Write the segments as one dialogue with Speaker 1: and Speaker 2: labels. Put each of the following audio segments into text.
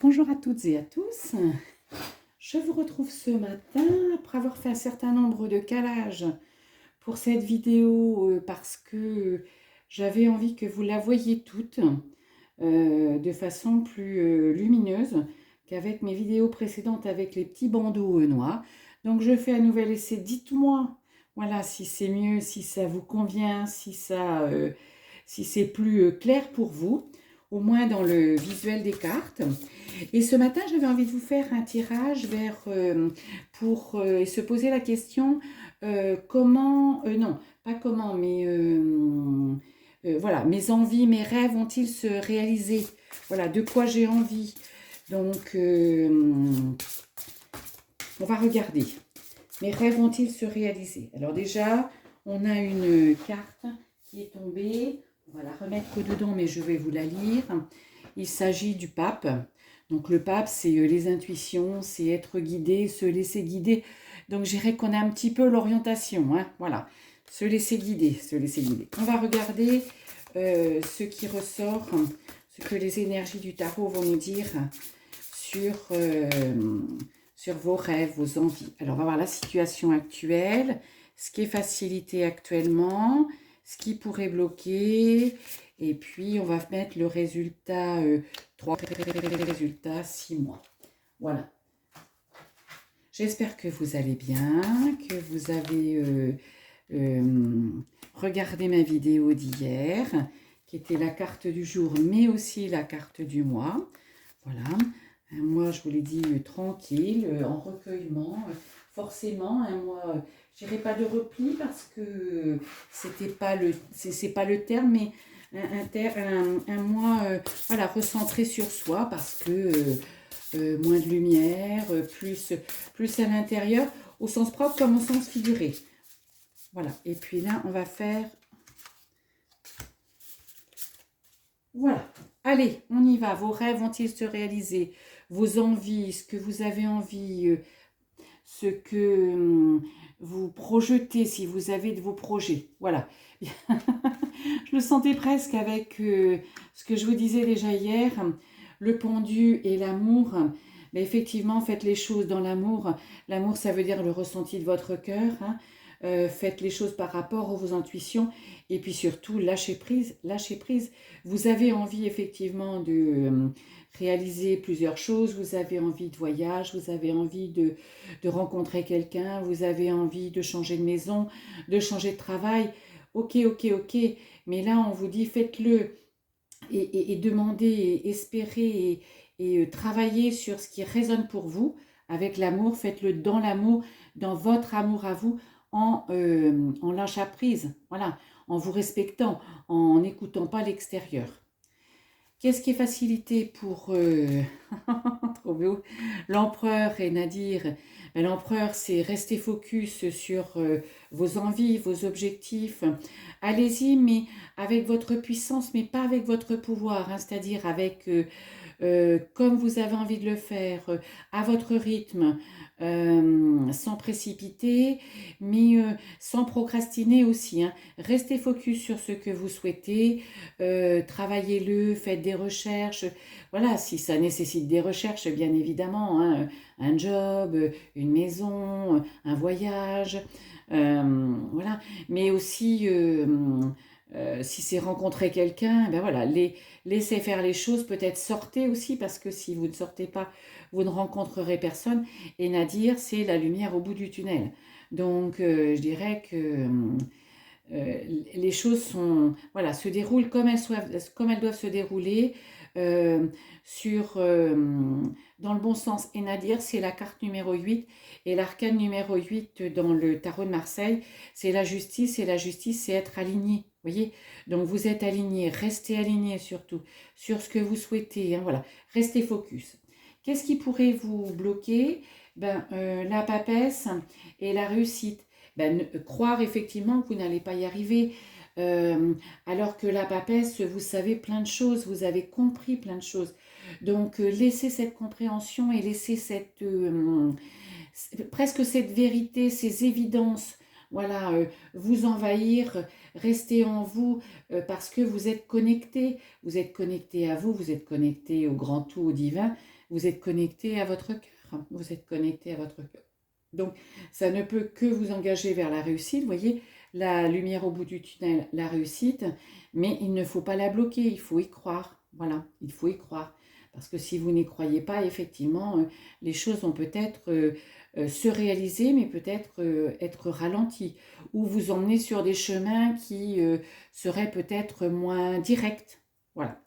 Speaker 1: Bonjour à toutes et à tous. Je vous retrouve ce matin après avoir fait un certain nombre de calages pour cette vidéo parce que j'avais envie que vous la voyiez toutes de façon plus lumineuse qu'avec mes vidéos précédentes avec les petits bandeaux noirs. Donc je fais un nouvel essai. Dites-moi, voilà, si c'est mieux, si ça vous convient, si c'est plus clair pour vous, au moins dans le visuel des cartes. Et ce matin, j'avais envie de vous faire un tirage pour se poser la question comment, non, pas comment, mais voilà, mes envies, mes rêves vont-ils se réaliser? Voilà, de quoi j'ai envie. Donc, on va regarder. Mes rêves vont-ils se réaliser? Alors déjà, on a une carte qui est tombée. On va la remettre dedans, mais je vais vous la lire. Il s'agit du pape. Donc le pape, c'est les intuitions, c'est être guidé, se laisser guider. Donc je dirais qu'on a un petit peu l'orientation, hein, voilà. Se laisser guider, se laisser guider. On va regarder ce qui ressort, ce que les énergies du tarot vont nous dire sur vos rêves, vos envies. Alors on va voir la situation actuelle, ce qui est facilité actuellement, ce qui pourrait bloquer, et puis on va mettre le résultat 3 résultats 6 mois. Voilà. J'espère que vous allez bien, que vous avez regardé ma vidéo d'hier, qui était la carte du jour, mais aussi la carte du mois. Voilà. Un mois, je vous l'ai dit, tranquille, en recueillement. Forcément, un mois, je dirais pas de repli parce que c'est pas le terme, mais un mois voilà, recentré sur soi parce que moins de lumière, plus à l'intérieur, au sens propre comme au sens figuré. Voilà, et puis là, on va faire... Voilà, allez, on y va. Vos rêves vont-ils se réaliser? Vos envies, ce que vous avez envie, ce que vous projetez, si vous avez de vos projets. Voilà. Je le sentais presque avec ce que je vous disais déjà hier, le pendu et l'amour. Mais effectivement, faites les choses dans l'amour. L'amour, ça veut dire le ressenti de votre cœur. Hein. Faites les choses par rapport à vos intuitions. Et puis surtout, lâchez prise. Lâchez prise. Vous avez envie effectivement de réaliser plusieurs choses. Vous avez envie de voyage. Vous avez envie de rencontrer quelqu'un. Vous avez envie de changer de maison, de changer de travail. Ok, mais là on vous dit faites-le et demandez, et espérez et travaillez sur ce qui résonne pour vous avec l'amour, faites-le dans l'amour, dans votre amour à vous, en lâchant prise, voilà, en vous respectant, en n'écoutant pas l'extérieur. Qu'est-ce qui est facilité pour trop beau, l'empereur et Nadir? L'empereur, c'est rester focus sur vos envies, vos objectifs. Allez-y, mais avec votre puissance, mais pas avec votre pouvoir, hein, c'est-à-dire avec comme vous avez envie de le faire, à votre rythme, sans précipiter, mais sans procrastiner aussi. Hein. Restez focus sur ce que vous souhaitez, travaillez-le, faites des recherches. Voilà, si ça nécessite des recherches, bien évidemment, hein, un job, une maison, un voyage, voilà, mais aussi... si c'est rencontrer quelqu'un, ben voilà, laissez faire les choses, peut-être sortez aussi, parce que si vous ne sortez pas, vous ne rencontrerez personne. Et Nadir, c'est la lumière au bout du tunnel. Donc, je dirais que les choses voilà, se déroulent comme elles doivent se dérouler, euh, dans le bon sens. Et Nadir, c'est la carte numéro 8, et l'arcane numéro 8 dans le tarot de Marseille, c'est la justice, et la justice, c'est être aligné. Voyez, donc vous êtes aligné, restez aligné surtout sur ce que vous souhaitez. Hein, voilà, restez focus. Qu'est-ce qui pourrait vous bloquer? La papesse et la réussite. Croire effectivement que vous n'allez pas y arriver, alors que la papesse, vous savez plein de choses, vous avez compris plein de choses. Donc laissez cette compréhension et laissez presque cette vérité, ces évidences, voilà, vous envahir, rester en vous, parce que vous êtes connecté à vous, vous êtes connecté au grand tout, au divin, vous êtes connecté à votre cœur. Vous êtes connecté à votre cœur. Donc, ça ne peut que vous engager vers la réussite. Vous voyez, la lumière au bout du tunnel, la réussite, mais il ne faut pas la bloquer, il faut y croire. Voilà, il faut y croire. Parce que si vous n'y croyez pas, effectivement, les choses vont peut-être se réaliser, mais peut-être être ralenties, ou vous emmener sur des chemins qui seraient peut-être moins directs. Voilà.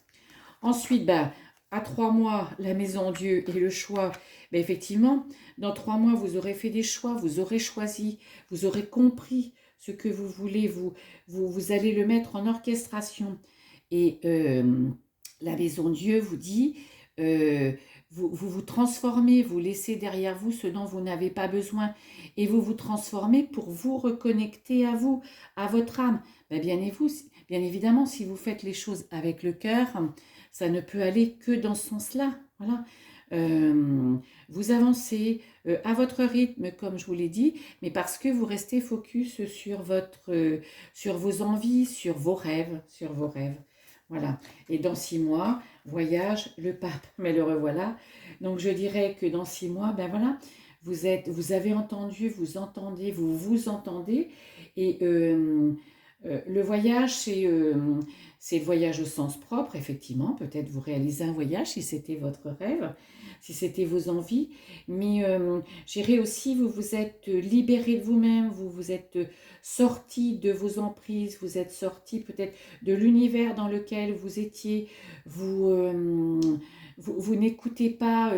Speaker 1: Ensuite, ben, à 3 mois, la maison Dieu et le choix. Ben, effectivement, dans 3 mois, vous aurez fait des choix, vous aurez choisi, vous aurez compris ce que vous voulez, vous allez le mettre en orchestration. Et la maison Dieu vous dit, euh, vous transformez, vous laissez derrière vous ce dont vous n'avez pas besoin, et vous vous transformez pour vous reconnecter à vous, à votre âme. Ben, bien évidemment, si vous faites les choses avec le cœur, ça ne peut aller que dans ce sens-là. Voilà. Euh, vous avancez à votre rythme, comme je vous l'ai dit, mais parce que vous restez focus sur vos envies, sur vos rêves, sur vos rêves. Voilà. Et dans 6 mois, voyage le pape. Mais le revoilà. Donc je dirais que dans 6 mois, ben voilà, vous avez entendu, vous entendez, vous vous entendez. Et le voyage, c'est le voyage au sens propre, effectivement. Peut-être vous réalisez un voyage si c'était votre rêve, si c'était vos envies. Mais j'irai aussi, vous vous êtes libéré de vous-même, vous vous êtes sorti de vos emprises, vous êtes sorti peut-être de l'univers dans lequel vous étiez. Vous n'écoutez pas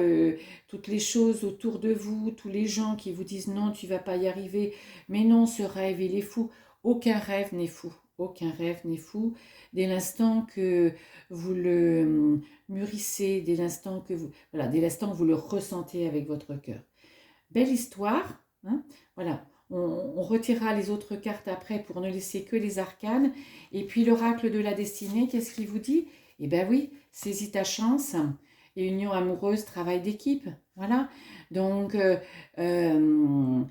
Speaker 1: toutes les choses autour de vous, tous les gens qui vous disent non, tu vas pas y arriver. Mais non, ce rêve, il est fou. Aucun rêve n'est fou. Aucun rêve n'est fou. Dès l'instant que vous le mûrissez, dès l'instant que voilà, dès l'instant que vous le ressentez avec votre cœur. Belle histoire, hein. Voilà. On retirera les autres cartes après pour ne laisser que les arcanes. Et puis l'oracle de la destinée, qu'est-ce qu'il vous dit? Eh bien oui, saisis ta chance. Et union amoureuse, travail d'équipe. Voilà. Donc, euh,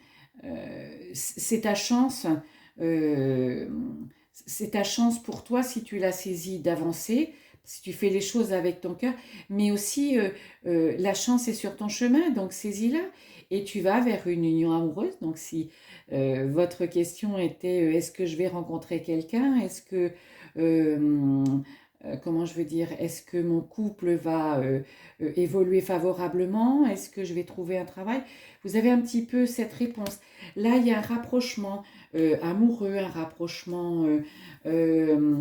Speaker 1: c'est ta chance. euh, c'est ta chance pour toi si tu l'as saisie d'avancer, si tu fais les choses avec ton cœur, mais aussi la chance est sur ton chemin, donc saisis-la et tu vas vers une union amoureuse. Donc si votre question était est-ce que je vais rencontrer quelqu'un, est-ce que comment je veux dire, est-ce que mon couple va évoluer favorablement, est-ce que je vais trouver un travail, vous avez un petit peu cette réponse. Là, il y a un rapprochement amoureux, un rapprochement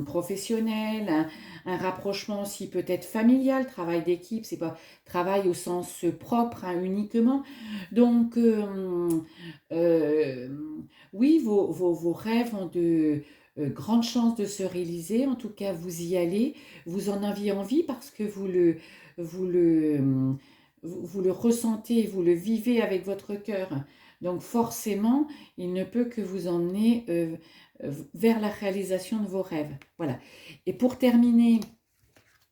Speaker 1: professionnel, un rapprochement aussi peut-être familial, travail d'équipe, c'est pas travail au sens propre hein, uniquement. Donc, euh, oui, vos rêves ont de grandes chances de se réaliser. En tout cas, vous y allez, vous en avez envie parce que vous le, vous le ressentez, vous le vivez avec votre cœur. Donc forcément, il ne peut que vous emmener vers la réalisation de vos rêves. Voilà. Et pour terminer,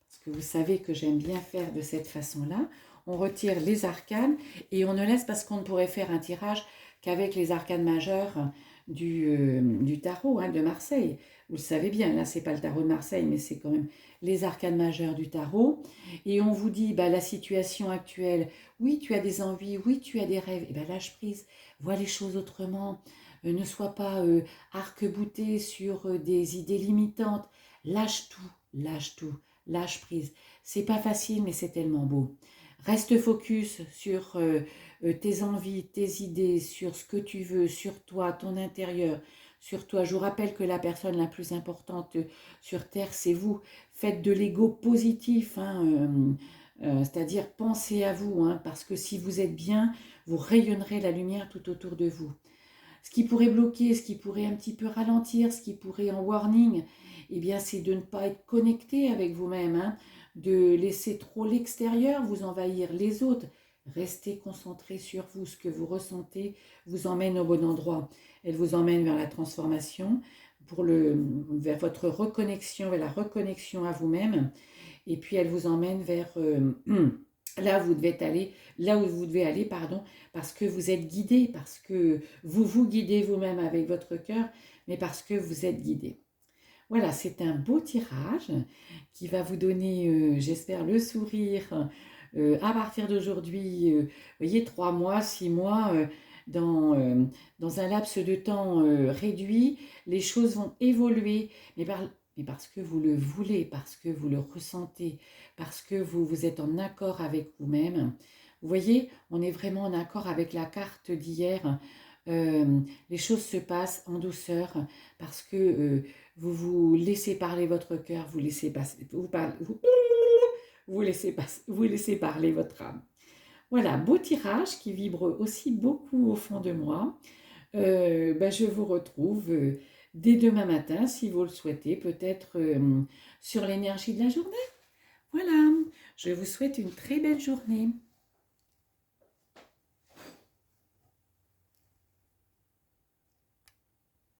Speaker 1: parce que vous savez que j'aime bien faire de cette façon-là, on retire les arcanes et on ne laisse parce qu'on ne pourrait faire un tirage qu'avec les arcanes majeures du tarot hein, de Marseille. Vous le savez bien, là c'est pas le tarot de Marseille, mais c'est quand même les arcanes majeures du tarot. Et on vous dit, bah, la situation actuelle, oui tu as des envies, oui tu as des rêves, et ben lâche prise, vois les choses autrement, ne sois pas arc-bouté sur des idées limitantes, lâche tout, lâche tout. Lâche prise. C'est pas facile, mais c'est tellement beau. Reste focus sur tes envies, tes idées, sur ce que tu veux, sur toi, ton intérieur, sur toi. Je vous rappelle que la personne la plus importante sur Terre, c'est vous. Faites de l'ego positif, hein, c'est-à-dire pensez à vous, hein, parce que si vous êtes bien, vous rayonnerez la lumière tout autour de vous. Ce qui pourrait bloquer, ce qui pourrait un petit peu ralentir, ce qui pourrait en warning, eh bien, c'est de ne pas être connecté avec vous-même, hein, de laisser trop l'extérieur vous envahir les autres. Restez concentré sur vous, ce que vous ressentez vous emmène au bon endroit. Elle vous emmène vers la transformation, vers votre reconnexion, vers la reconnexion à vous-même. Et puis elle vous emmène vers là où vous devez aller, là où vous devez aller, pardon, parce que vous êtes guidé, parce que vous vous guidez vous-même avec votre cœur, mais parce que vous êtes guidé. Voilà, c'est un beau tirage qui va vous donner, j'espère, le sourire à partir d'aujourd'hui, voyez, 3 mois, 6 mois, dans un laps de temps réduit, les choses vont évoluer, mais parce que vous le voulez, parce que vous le ressentez, parce que vous êtes en accord avec vous-même. Vous voyez, on est vraiment en accord avec la carte d'hier. Les choses se passent en douceur parce que vous vous laissez parler votre cœur, vous laissez passer, vous laissez parler votre âme. Voilà, beau tirage qui vibre aussi beaucoup au fond de moi. Je vous retrouve dès demain matin, si vous le souhaitez, peut-être sur l'énergie de la journée. Voilà, je vous souhaite une très belle journée.